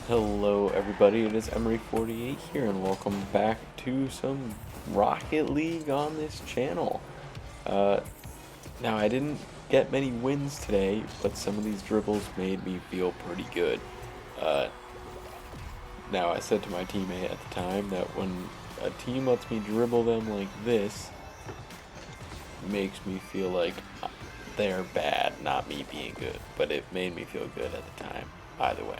Hello everybody, it is Emery48 here and welcome back to some Rocket League on this channel. Uh, Now I didn't get many wins today, but some of these dribbles made me feel pretty good. Uh, Now I said to my teammate at the time that when a team lets me dribble them like this, it makes me feel like they're bad, not me being good, but it made me feel good at the time, either way.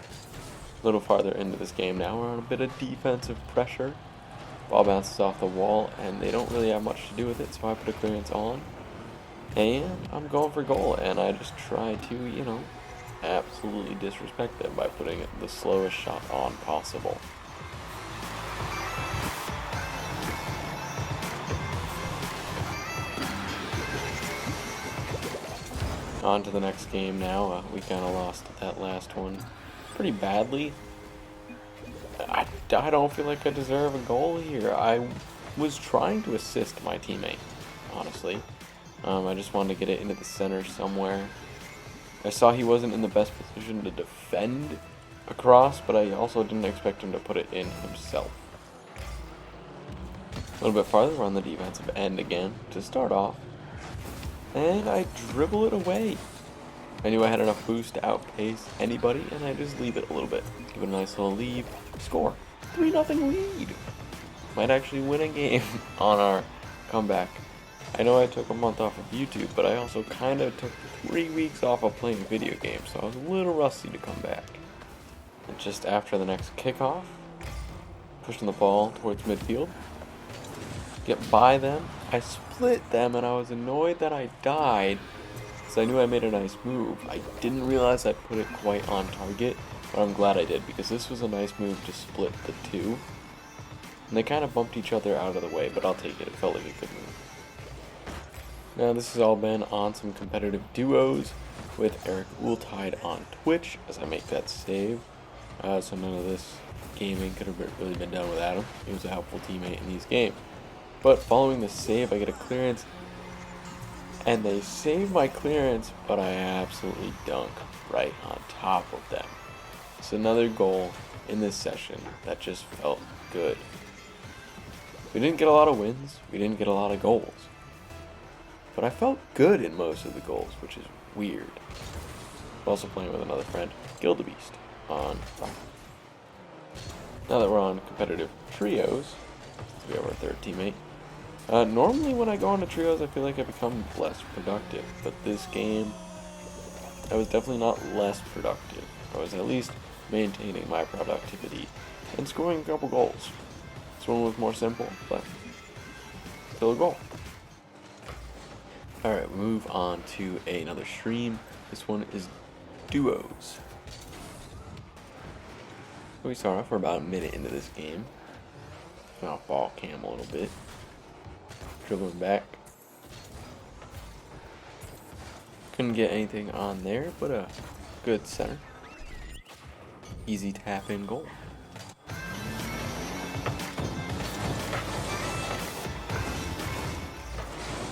A little farther into this game now, we're on a bit of defensive pressure. Ball bounces off the wall, and they don't really have much to do with it, so I put a clearance on. And I'm going for goal, and I just try to, absolutely disrespect them by putting the slowest shot on possible. On to the next game now. We kind of lost that last one pretty badly. I don't feel like I deserve a goal here. I was trying to assist my teammate, honestly. I just wanted to get it into the center somewhere. I saw he wasn't in the best position to defend across, but I also didn't expect him to put it in himself. A little bit farther, we're on the defensive end again to start off. And I dribble it away. I knew I had enough boost to outpace anybody, and I just leave it a little bit. Give it a nice little lead. Score. 3-0 lead. Might actually win a game on our comeback. I know I took a month off of YouTube, but I also kind of took 3 weeks off of playing video games, so I was a little rusty to come back. And just after the next kickoff, pushing the ball towards midfield, get by them, I split them, and I was annoyed that I died, because I knew I made a nice move. I didn't realize I put it quite on target, but I'm glad I did, because this was a nice move to split the two. And they kind of bumped each other out of the way, but I'll take it. It felt like a good move. Now this has all been on some competitive duos with Eric Ultide on Twitch as I make that save. So none of this gaming could have really been done without him. He was a helpful teammate in these games. But following the save, I get a clearance, and they save my clearance, but I absolutely dunk right on top of them. It's another goal in this session that just felt good. We didn't get a lot of wins, we didn't get a lot of goals, but I felt good in most of the goals, which is weird. I'm also playing with another friend, Gildebeest, on Rocket. Now that we're on competitive trios, we have our third teammate. Normally when I go into trios, I feel like I become less productive, but this game, I was definitely not less productive. I was at least maintaining my productivity and scoring a couple goals. This one was more simple, but still a goal. Alright, we move on to another stream. This one is duos. So we start off, we're about a minute into this game. Turn off ball cam a little bit. Dribbling back. Couldn't get anything on there, but a good center. Easy tap in goal.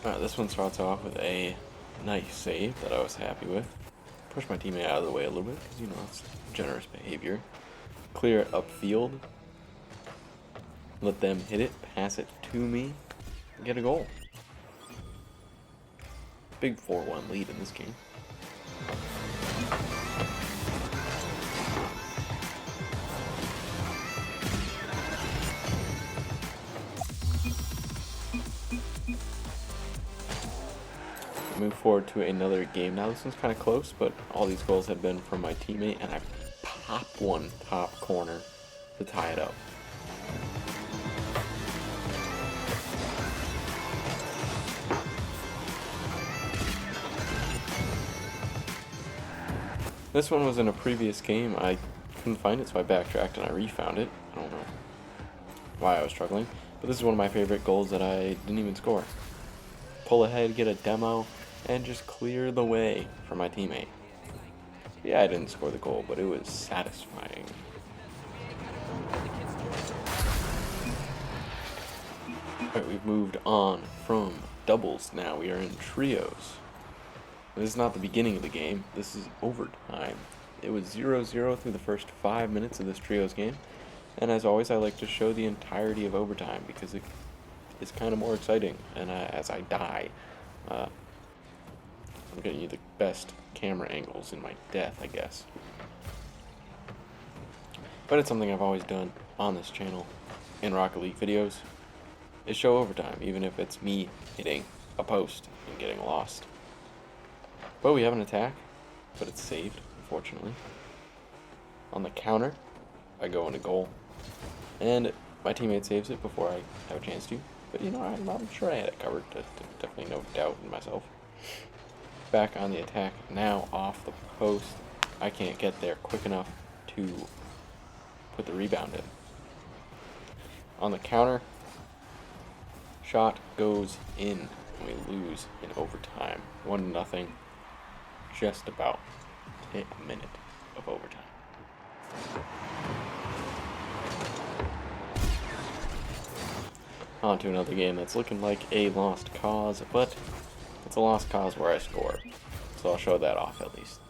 Alright, this one starts off with a nice save that I was happy with. Push my teammate out of the way a little bit, because it's generous behavior. Clear it upfield. Let them hit it, pass it to me, and get a goal. Big 4-1 lead in this game. Move forward to another game. Now this one's kind of close, but all these goals have been from my teammate, and I popped one top corner to tie it up. This one was in a previous game. I couldn't find it, so I backtracked and I refound it. I don't know why I was struggling, but this is one of my favorite goals that I didn't even score. Pull ahead, get a demo, and just clear the way for my teammate. Yeah, I didn't score the goal, but it was satisfying. Alright, we've moved on from doubles now. We are in trios. This is not the beginning of the game. This is overtime. It was 0-0 through the first 5 minutes of this trios game. And as always, I like to show the entirety of overtime because it is kind of more exciting. And as I die, I'm getting you the best camera angles in my death, I guess. But it's something I've always done on this channel in Rocket League videos, is show overtime, even if it's me hitting a post and getting lost. But we have an attack, but it's saved, unfortunately. On the counter, I go into goal, and my teammate saves it before I have a chance to. But you know, I'm sure I had it covered. Definitely no doubt in myself. Back on the attack, now off the post. I can't get there quick enough to put the rebound in. On the counter, shot goes in, and we lose in overtime. 1-0. Just about a minute of overtime. On to another game that's looking like a lost cause, but it's a lost cause where I score. So I'll show that off at least.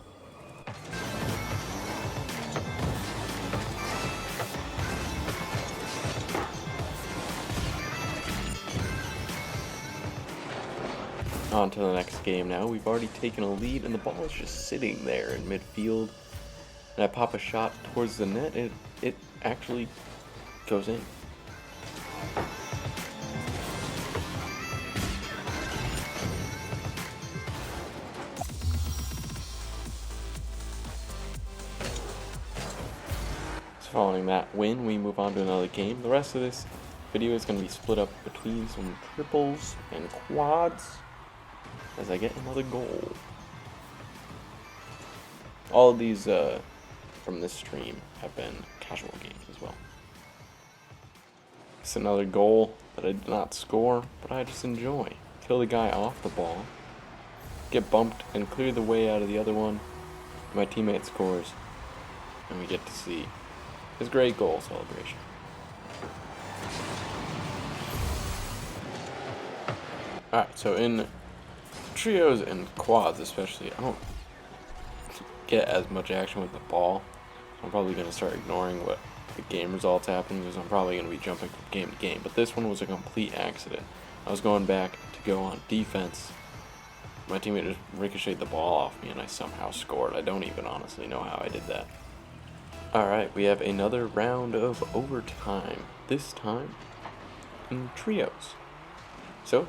On to the next game now. We've already taken a lead and the ball is just sitting there in midfield. And I pop a shot towards the net and it actually goes in. So following that win, we move on to another game. The rest of this video is going to be split up between some triples and quads as I get another goal. All of these from this stream have been casual games as well. It's another goal that I did not score, but I just enjoy. Kill the guy off the ball, get bumped and clear the way out of the other one. My teammate scores, and we get to see his great goal celebration. Alright, so in trios and quads especially, I don't get as much action with the ball. I'm probably going to start ignoring what the game results happen because I'm probably going to be jumping from game to game. But this one was a complete accident. I was going back to go on defense. My teammate just ricocheted the ball off me and I somehow scored. I don't even honestly know how I did that. Alright, we have another round of overtime. This time in trios. So,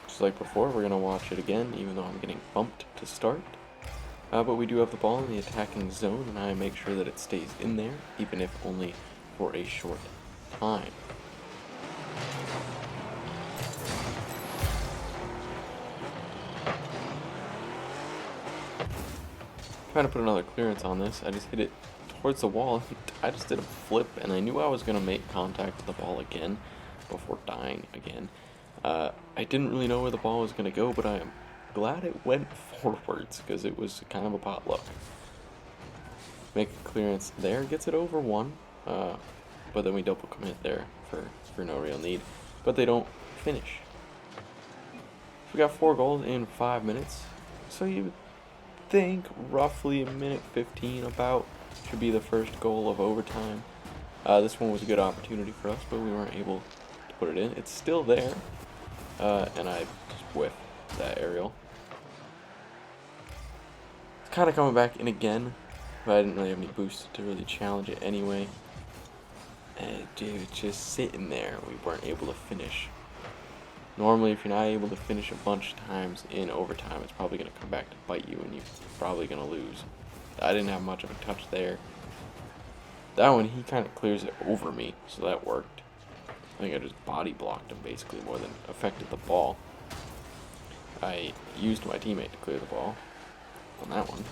just like before, we're going to watch it again, even though I'm getting bumped to start. But we do have the ball in the attacking zone, and I make sure that it stays in there, even if only for a short time. Trying to put another clearance on this, I just hit it towards the wall. I just did a flip, and I knew I was going to make contact with the ball again before dying again. I didn't really know where the ball was going to go, but I am glad it went forwards because it was kind of a potluck. Make a clearance there, gets it over one, but then we double commit there for no real need. But they don't finish. We got 4 goals in 5 minutes, so you would think roughly a minute 15 about should be the first goal of overtime. This one was a good opportunity for us, but we weren't able to put it in. It's still there, and I just whiffed that aerial. It's kind of coming back in again, but I didn't really have any boost to really challenge it anyway. And dude, just sitting there, we weren't able to finish. Normally, if you're not able to finish a bunch of times in overtime, it's probably going to come back to bite you, and you're probably going to lose. I didn't have much of a touch there. That one, he kind of clears it over me, so that worked. I think I just body blocked him basically more than affected the ball. I used my teammate to clear the ball on that one.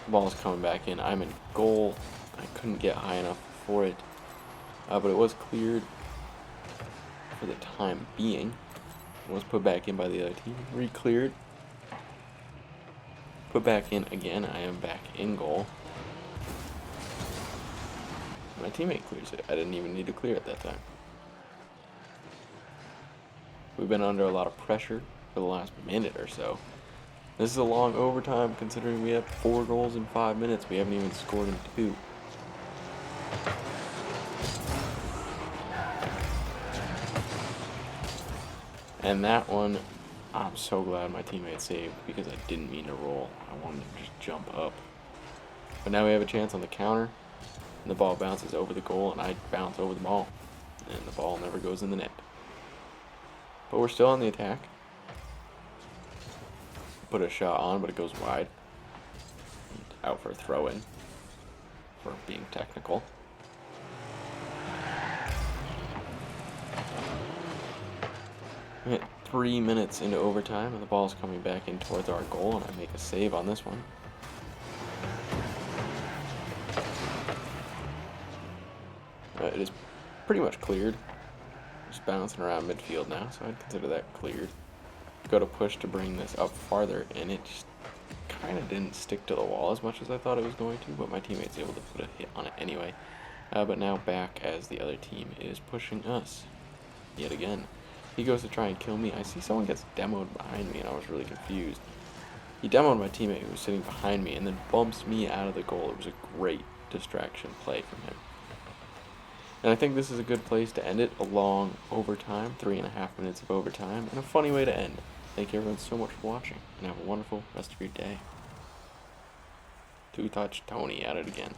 The ball's coming back in. I'm in goal. I couldn't get high enough for it, but it was cleared for the time being. It was put back in by the other team. Re-cleared. Put back in again. I am back in goal. My teammate clears it. I didn't even need to clear it that time. We've been under a lot of pressure for the last minute or so. This is a long overtime considering we have 4 goals in 5 minutes. We haven't even scored in 2. And that one, I'm so glad my teammate saved because I didn't mean to roll. I wanted to just jump up. But now we have a chance on the counter. And the ball bounces over the goal and I bounce over the ball. And the ball never goes in the net. But we're still on the attack. Put a shot on, but it goes wide. Out for a throw-in. For being technical. We hit 3 minutes into overtime, and the ball's coming back in towards our goal, and I make a save on this one. It is pretty much cleared. Just bouncing around midfield now, so I'd consider that cleared. Go to push to bring this up farther, and it just kind of didn't stick to the wall as much as I thought it was going to, but my teammate's able to put a hit on it anyway. But now back as the other team is pushing us yet again. He goes to try and kill me. I see someone gets demoed behind me, and I was really confused. He demoed my teammate who was sitting behind me and then bumps me out of the goal. It was a great distraction play from him. And I think this is a good place to end it. A long overtime, 3.5 minutes of overtime, and a funny way to end. Thank you everyone so much for watching, and have a wonderful rest of your day. Two-touch Tony at it again.